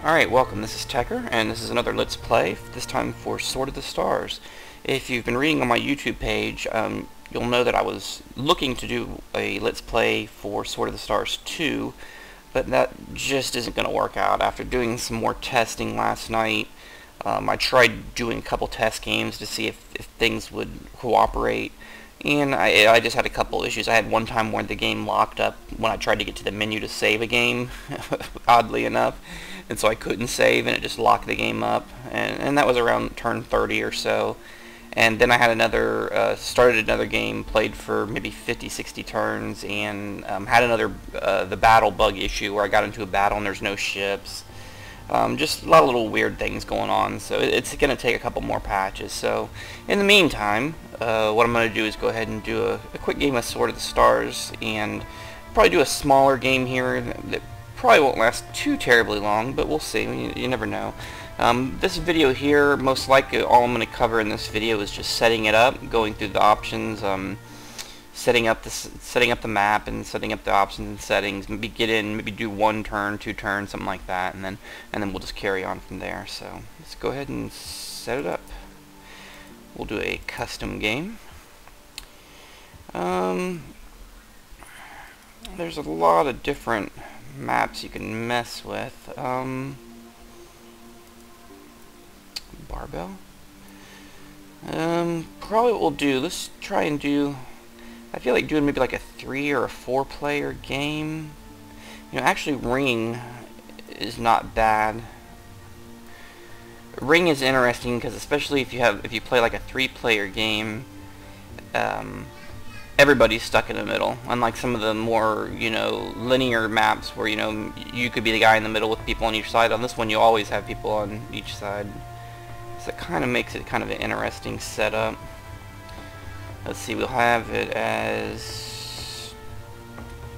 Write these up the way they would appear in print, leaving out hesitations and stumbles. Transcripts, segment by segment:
Alright, welcome. This is Tecker, and this is another Let's Play, this time for Sword of the Stars. If you've been reading on my YouTube page, you'll know that I was looking to do a Let's Play for Sword of the Stars 2, but that just isn't going to work out. After doing some more testing last night, I tried doing a couple test games to see if things would cooperate, and I just had a couple issues. I had one time where the game locked up when I tried to get to the menu to save a game, oddly enough, and so I couldn't save, and it just locked the game up, and that was around turn 30 or so. And then I had started another game, played for maybe 50-60 turns, and had another the battle bug issue where I got into a battle and there's no ships. Just a lot of little weird things going on, so it's going to take a couple more patches. So in the meantime, what I'm going to do is go ahead and do a quick game of Sword of the Stars, and probably do a smaller game here that probably won't last too terribly long, but we'll see. You never know. This video here, most likely all I'm going to cover in this video is just setting it up, going through the options, setting up the map and setting up the options and settings. Maybe get in, maybe do 1 turn, 2 turns, something like that, and then we'll just carry on from there. So let's go ahead and set it up. We'll do a custom game. There's a lot of different maps you can mess with. Barbell. Probably what we'll do, let's try and do, I feel like doing maybe like a 3 or a 4 player game. You know, actually Ring is not bad. Ring is interesting because especially if you play like a 3 player game, everybody's stuck in the middle. Unlike some of the more, linear maps where, you could be the guy in the middle with people on each side. On this one you always have people on each side. So it kind of makes it kind of an interesting setup. Let's see, we'll have it as,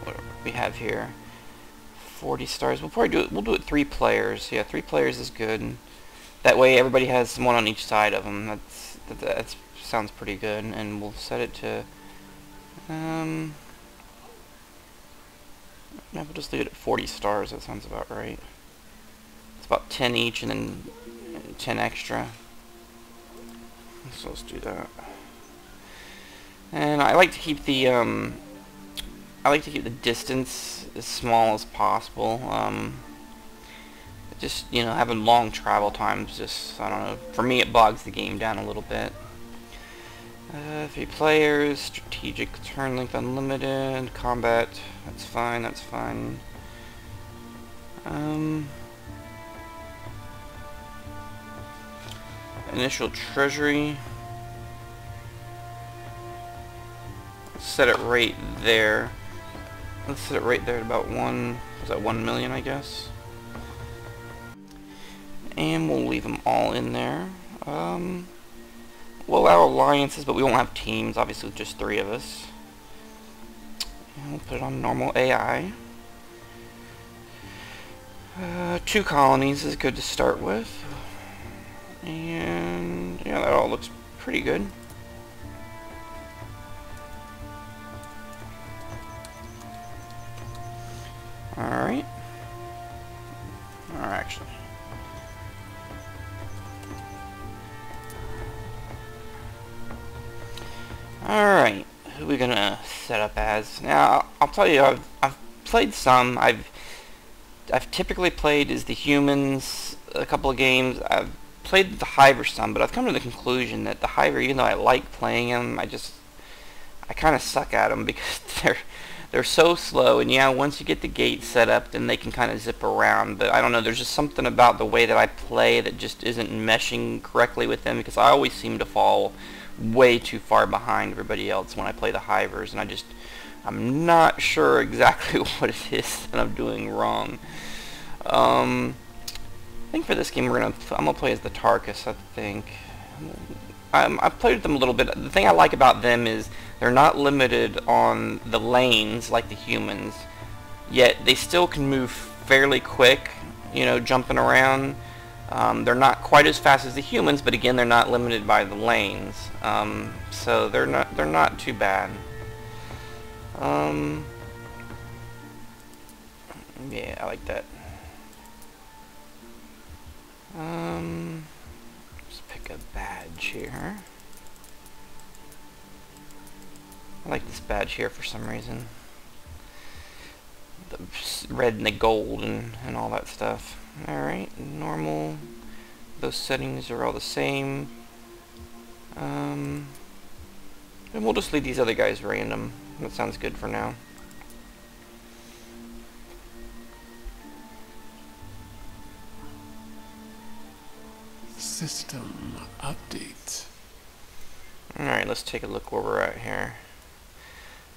what do we have here? 40 stars. We'll do it 3 players. Yeah, 3 players is good. That way everybody has someone on each side of them. That sounds pretty good. And we'll set it to we'll just leave it at 40 stars. That sounds about right. It's about 10 each and then 10 extra. So let's do that. And I like to keep the distance as small as possible. Just having long travel times, just, I don't know, for me it bogs the game down a little bit. 3 players, strategic, turn length unlimited, combat, that's fine, that's fine. Initial treasury, let's set it right there. Let's set it right there at about 1 million, I guess. And we'll leave them all in there. We'll allow alliances, but we won't have teams, obviously with just 3 of us. And we'll put it on normal AI. 2 colonies is good to start with. And yeah, that all looks pretty good. Alright. Actually. Alright, who are we gonna set up as? Now, I'll tell you, I've played some. I've typically played as the humans a couple of games. I've played the Hiver some, but I've come to the conclusion that the Hiver, even though I like playing them, I kind of suck at them because they're so slow. And yeah, once you get the gate set up, then they can kind of zip around. But I don't know, there's just something about the way that I play that just isn't meshing correctly with them, because I always seem to fall way too far behind everybody else when I play the Hivers, and I'm not sure exactly what it is that I'm doing wrong. I think for this game I'm gonna play as the Tarkas. I think I've played with them a little bit. The thing I like about them is they're not limited on the lanes like the humans, yet they still can move fairly quick, jumping around. They're not quite as fast as the humans, but again, they're not limited by the lanes, so they're not too bad. Yeah, I like that. Let's pick a badge here. I like this badge here for some reason. The red and the gold and all that stuff. Alright, normal. Those settings are all the same. And we'll just leave these other guys random. That sounds good for now. System update. Alright, let's take a look where we're at here.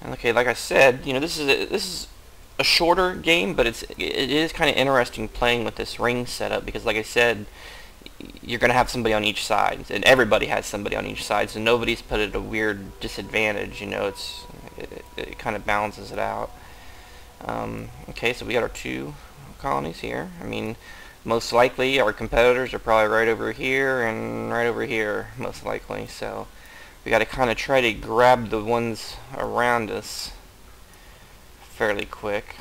And okay, like I said, you know, this is a shorter game, but it is kind of interesting playing with this ring setup because, like I said, you're going to have somebody on each side, and everybody has somebody on each side, so nobody's put at a weird disadvantage. You know, it kind of balances it out. Okay, so we got our 2 colonies here. I mean, most likely our competitors are probably right over here and right over here, most likely. So we got to kind of try to grab the ones around us fairly quick.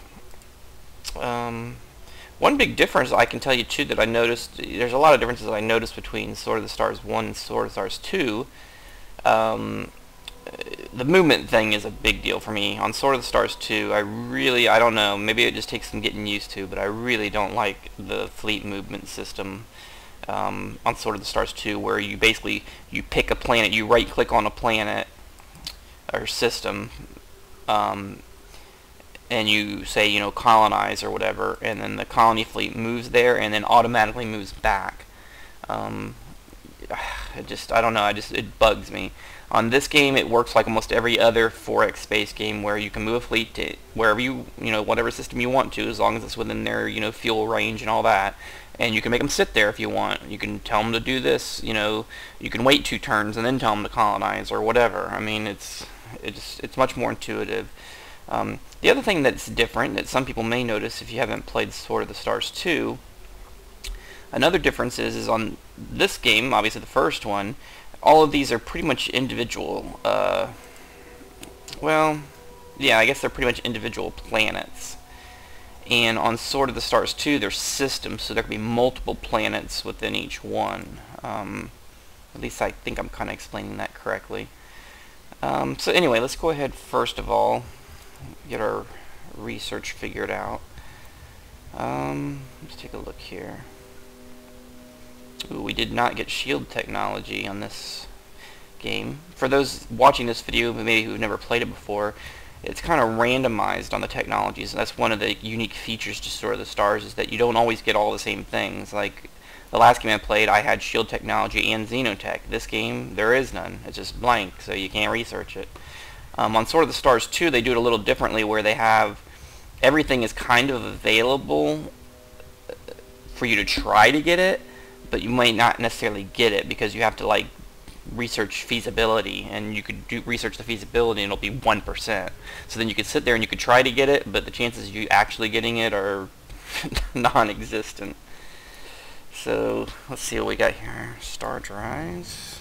One big difference I can tell you too that I noticed, there's a lot of differences I noticed between Sword of the Stars 1 and Sword of the Stars 2. The movement thing is a big deal for me. On Sword of the Stars 2, I don't know, maybe it just takes some getting used to, but I really don't like the fleet movement system on Sword of the Stars 2, where you basically, you pick a planet, you right click on a planet or system, and you say, you know, colonize or whatever, and then the colony fleet moves there and then automatically moves back. I don't know, it bugs me. On this game, it works like almost every other 4X space game where you can move a fleet to wherever you know, whatever system you want to, as long as it's within their, you know, fuel range and all that. And you can make them sit there if you want. You can tell them to do this, you know, you can wait 2 turns and then tell them to colonize or whatever. I mean, it's much more intuitive. The other thing that's different that some people may notice if you haven't played Sword of the Stars 2, another difference is on this game, obviously the first one, all of these are pretty much individual, well, yeah, I guess they're pretty much individual planets. And on Sword of the Stars 2, they're systems, so there can be multiple planets within each one. At least I think I'm kind of explaining that correctly. So anyway, let's go ahead first of all, get our research figured out. Let's take a look here. Ooh, we did not get shield technology on this game. For those watching this video, maybe who've never played it before, it's kind of randomized on the technologies. And that's one of the unique features to Sword of the Stars, is that you don't always get all the same things. Like the last game I played, I had shield technology and xenotech. This game, there is none. It's just blank, so you can't research it. On Sword of the Stars 2, they do it a little differently, where they have everything is kind of available for you to try to get it, but you might not necessarily get it because you have to like research feasibility, and you could research the feasibility and it'll be 1%. So then you could sit there and you could try to get it, but the chances of you actually getting it are non-existent. So let's see what we got here. Star drives.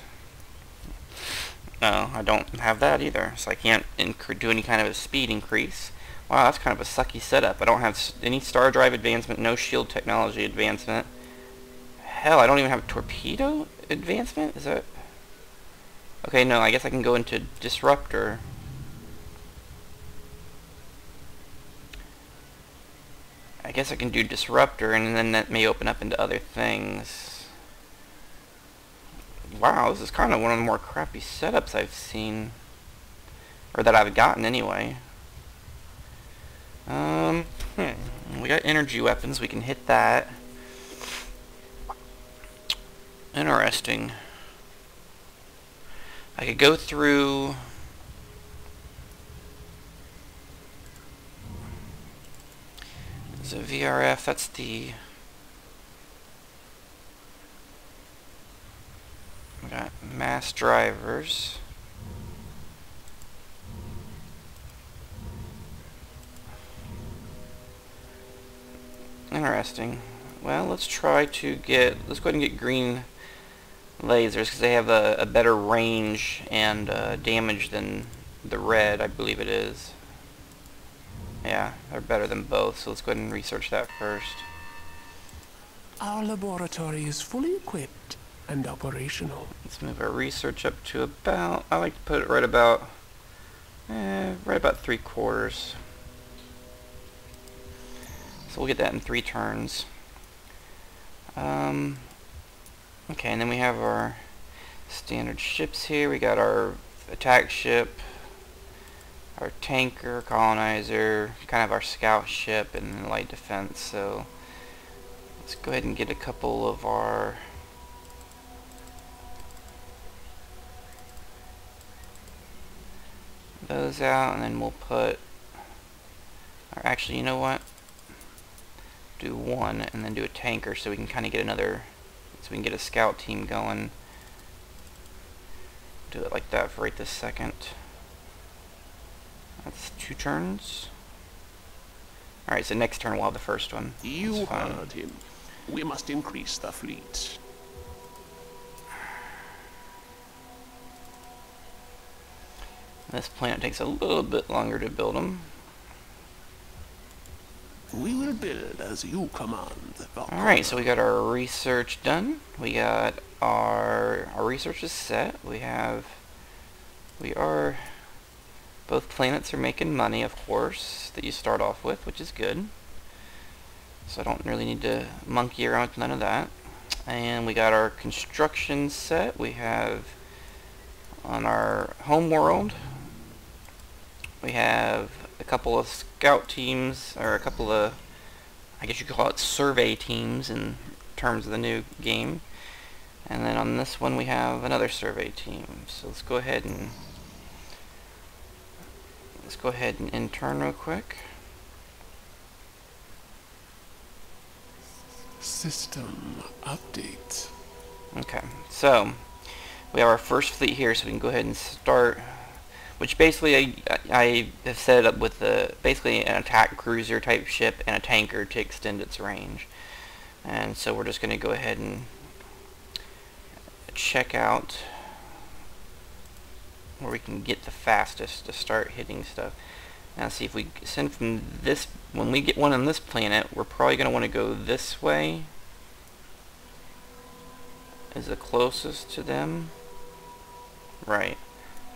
No, I don't have that either, so I can't do any kind of a speed increase. Wow, that's kind of a sucky setup. I don't have any star drive advancement, no shield technology advancement. Hell, I don't even have torpedo advancement? Is that... Okay, no, I guess I can go into disruptor. I guess I can do disruptor, and then that may open up into other things. Wow, this is kind of one of the more crappy setups I've seen. Or that I've gotten, anyway. We got energy weapons, we can hit that. Interesting. I could go through... There's a VRF, that's the... We got mass drivers. Interesting. Well, let's try to get... Let's go ahead and get green lasers, because they have a better range and damage than the red, I believe it is. Yeah, they're better than both, so let's go ahead and research that first. Our laboratory is fully equipped and operational. Let's move our research up to about, I like to put it right about 3/4. So we'll get that in 3 turns. Okay, and then we have our standard ships here. We got our attack ship, our tanker, colonizer, kind of our scout ship, and then light defense. So let's go ahead and get a couple of our those out, and then we'll put, or actually, you know what? Do one and then do a tanker so we can kind of get another, so we can get a scout team going. Do it like that for right this second. That's 2 turns. Alright, so next turn we'll have the first one. You heard him. We must increase the fleet. This planet takes a little bit longer to build them. We will build as you command. Alright, so we got our research done. We got our research is set. Both planets are making money, of course, that you start off with, which is good. So I don't really need to monkey around with none of that. And we got our construction set. We have on our home world, we have a couple of scout teams, or a couple of, I guess you could call it survey teams in terms of the new game. And then on this one we have another survey team. So let's go ahead and intern real quick. System update. Okay, so we have our first fleet here, so we can go ahead and start. Which basically I have set it up with basically an attack cruiser type ship and a tanker to extend its range. And so we're just going to go ahead and check out where we can get the fastest to start hitting stuff. Now see, if we send from this, when we get one on this planet, we're probably going to want to go this way is the closest to them. Right.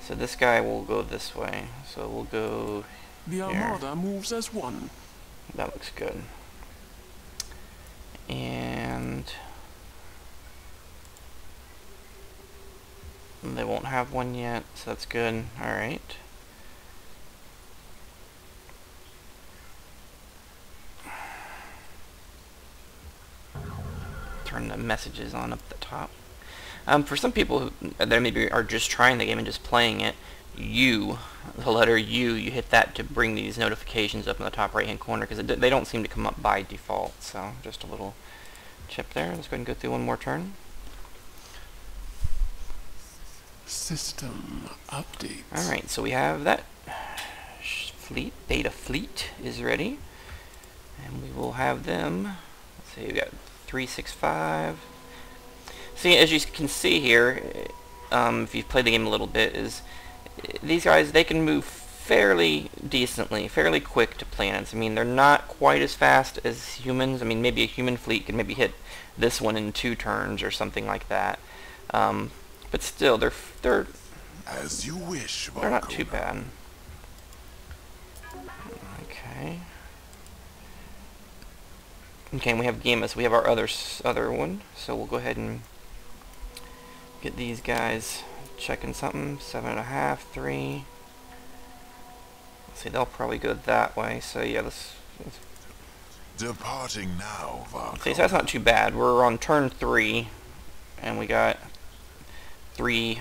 So this guy will go this way. So we'll go The Armada moves as one. That looks good. And they won't have one yet, so that's good. Alright. Turn the messages on up the top. For some people that maybe are just trying the game and just playing it, the letter U, you hit that to bring these notifications up in the top right hand corner, because they don't seem to come up by default. So just a little chip there. Let's go ahead and go through one more turn. System update. Alright, so we have that beta fleet is ready, and we will have them, let's see, we got 365. See, as you can see here, if you've played the game a little bit, is these guys, they can move fairly decently, fairly quick to planets. I mean, they're not quite as fast as humans. I mean, maybe a human fleet could maybe hit this one in 2 turns or something like that. But still, they're as you wish. They're not too bad. Okay. Okay, and we have Gamma, so we have our other one. So we'll go ahead and get these guys checking something. 7.5, 3. Let's see, they'll probably go that way. So yeah, let's departing now. See, so that's not too bad. We're on turn 3, and we got three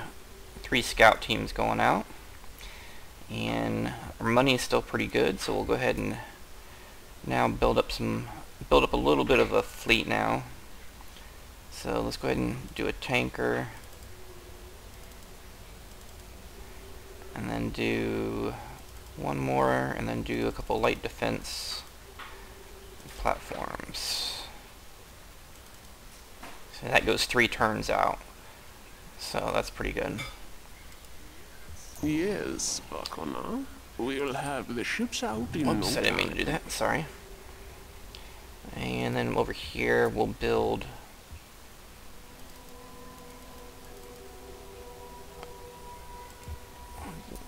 scout teams going out, and our money is still pretty good. So we'll go ahead and now build up a little bit of a fleet now. So let's go ahead and do a tanker, and then do one more, and then do a couple light defense platforms. So that goes 3 turns out. So that's pretty good. Yes, Buckner. We'll have the ships out in Whoops, no I didn't mean to time. do that. Sorry. And then over here we'll build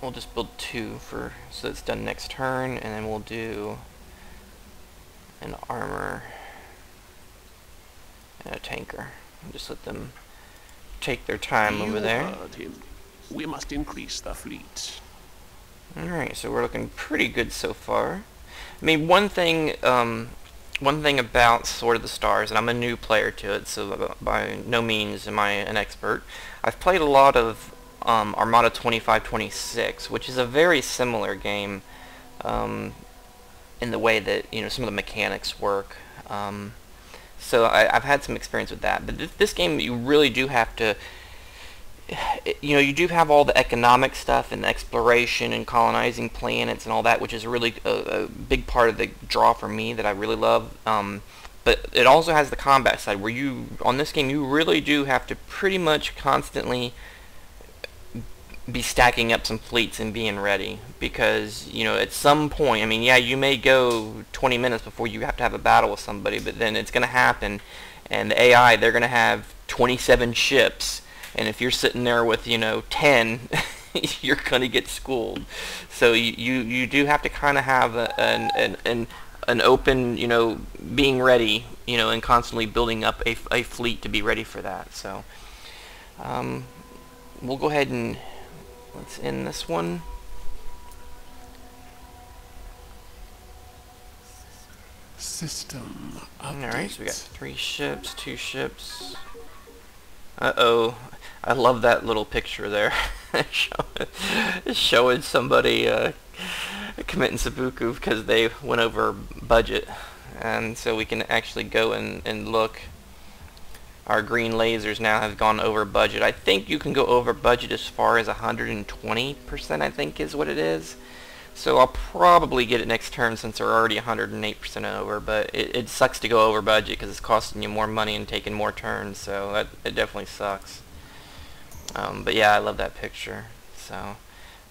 we'll just build 2 for so it's done next turn, and then we'll do an armor and a tanker. And just let them take their time over there. Heard him. We must increase the fleet. Alright, so we're looking pretty good so far. I mean, one thing about Sword of the Stars, and I'm a new player to it, so by no means am I an expert. I've played a lot of Armada 2526, which is a very similar game in the way that, you know, some of the mechanics work. So I've had some experience with that. But this game, you really do have to, you know, you do have all the economic stuff and exploration and colonizing planets and all that, which is really a big part of the draw for me that I really love. But it also has the combat side where you, on this game, you really do have to pretty much constantly be stacking up some fleets and being ready, because, you know, at some point, I mean, yeah, you may go 20 minutes before you have to have a battle with somebody, but then it's going to happen, and the AI, they're going to have 27 ships, and if you're sitting there with, you know, 10, you're going to get schooled. So you do have to kind of have an open, you know, being ready, you know, and constantly building up a fleet to be ready for that. So we'll go ahead and let's end this one. System update. Alright, so we got 3 ships, 2 ships. Uh-oh. I love that little picture there. showing somebody committing seppuku because they went over budget. And so we can actually go and look. Our green lasers now have gone over budget. I think you can go over budget as far as 120%, I think is what it is. So I'll probably get it next turn since they're already 108% over, but it sucks to go over budget because it's costing you more money and taking more turns, so it definitely sucks. But yeah, I love that picture. So,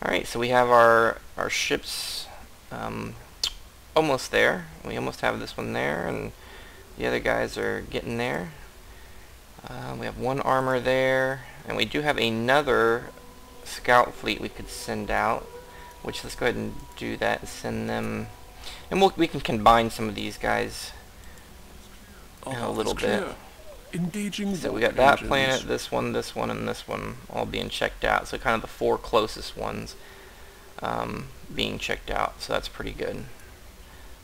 alright, so we have our ships almost there. We almost have this one there, and the other guys are getting there. We have 1 armor there, and we do have another scout fleet we could send out, which let's go ahead and do that and send them, and we can combine some of these guys in a little bit. Engaging. So we got that planet, this one, and this one all being checked out. So kind of the 4 closest ones being checked out. So that's pretty good.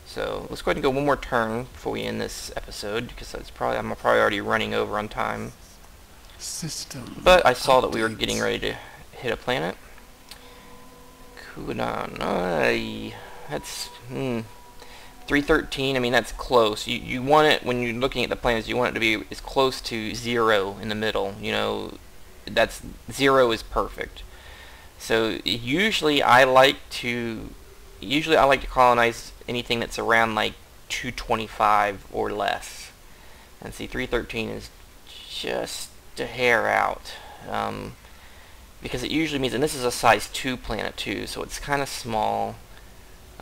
So let's go ahead and go one more turn before we end this episode, because I'm probably already running over on time. System. But I saw that we were getting ready to hit a planet. Kunan. That's 313. I mean, that's close. You want it, when you're looking at the planets, you want it to be as close to 0 in the middle. You know, that's 0 is perfect. So usually I like to colonize anything that's around like 225 or less. And see, 313 is just a hair out. Because it usually means, and this is a size 2 planet too, so it's kind of small.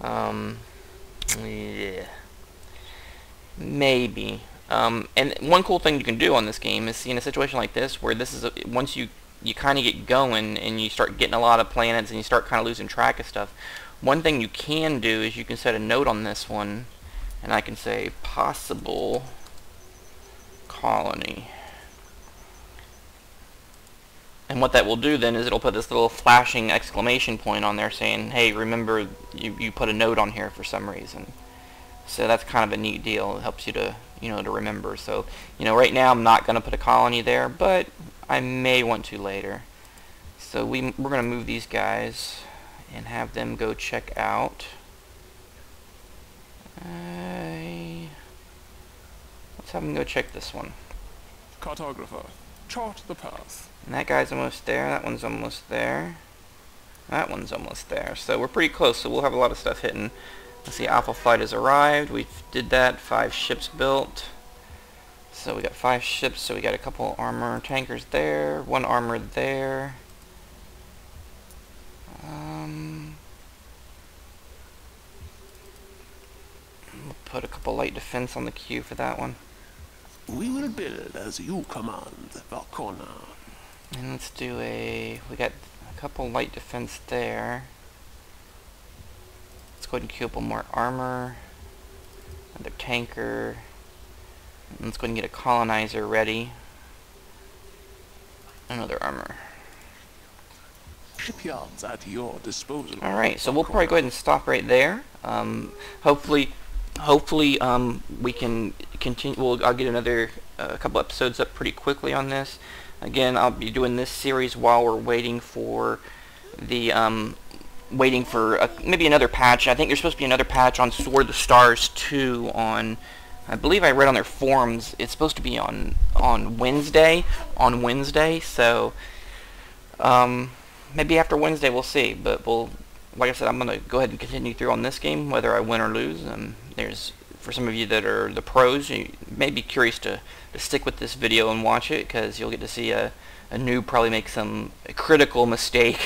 Yeah. Maybe. And one cool thing you can do on this game is, see, in a situation like this, where this is once you kind of get going and you start getting a lot of planets and you start kind of losing track of stuff, one thing you can do is you can set a note on this one, and I can say possible colony. And what that will do then is it'll put this little flashing exclamation point on there saying, hey, remember you put a note on here for some reason. So that's kind of a neat deal. It helps you to, you know, to remember. So, you know, right now I'm not going to put a colony there, but I may want to later. So we're going to move these guys and have them go check out. Let's have them go check this one. Cartographer, chart the path. And that guy's almost there. That one's almost there. That one's almost there. So we're pretty close, so we'll have a lot of stuff hitting. Let's see, Alpha Flight has arrived. We did that. 5 ships built. So we got 5 ships, so we got a couple armor tankers there. 1 armor there. We'll put a couple light defense on the queue for that one. We will build as you command, Valkona. And let's do we got a couple light defense there. Let's go ahead and queue up one more armor. Another tanker. And let's go ahead and get a colonizer ready. Another armor. Shipyards at your disposal. Alright, so we'll probably go ahead and stop right there. Hopefully we can continue. I'll get another couple episodes up pretty quickly on this. Again, I'll be doing this series while we're waiting for the maybe another patch. I think there's supposed to be another patch on Sword of the Stars 2 on, I believe I read on their forums, it's supposed to be on Wednesday. So maybe after Wednesday we'll see. But like I said, I'm gonna go ahead and continue through on this game, whether I win or lose. For some of you that are the pros, you may be curious to stick with this video and watch it, because you'll get to see a noob probably make some critical mistake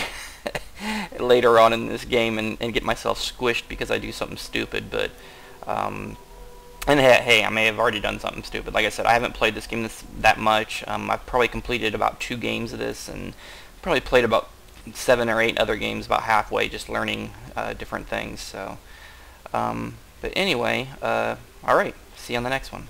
later on in this game and get myself squished because I do something stupid. But and hey, I may have already done something stupid. Like I said, I haven't played this game that much. I've probably completed about 2 games of this, and probably played about 7 or 8 other games about halfway, just learning different things. So but anyway, alright, see you on the next one.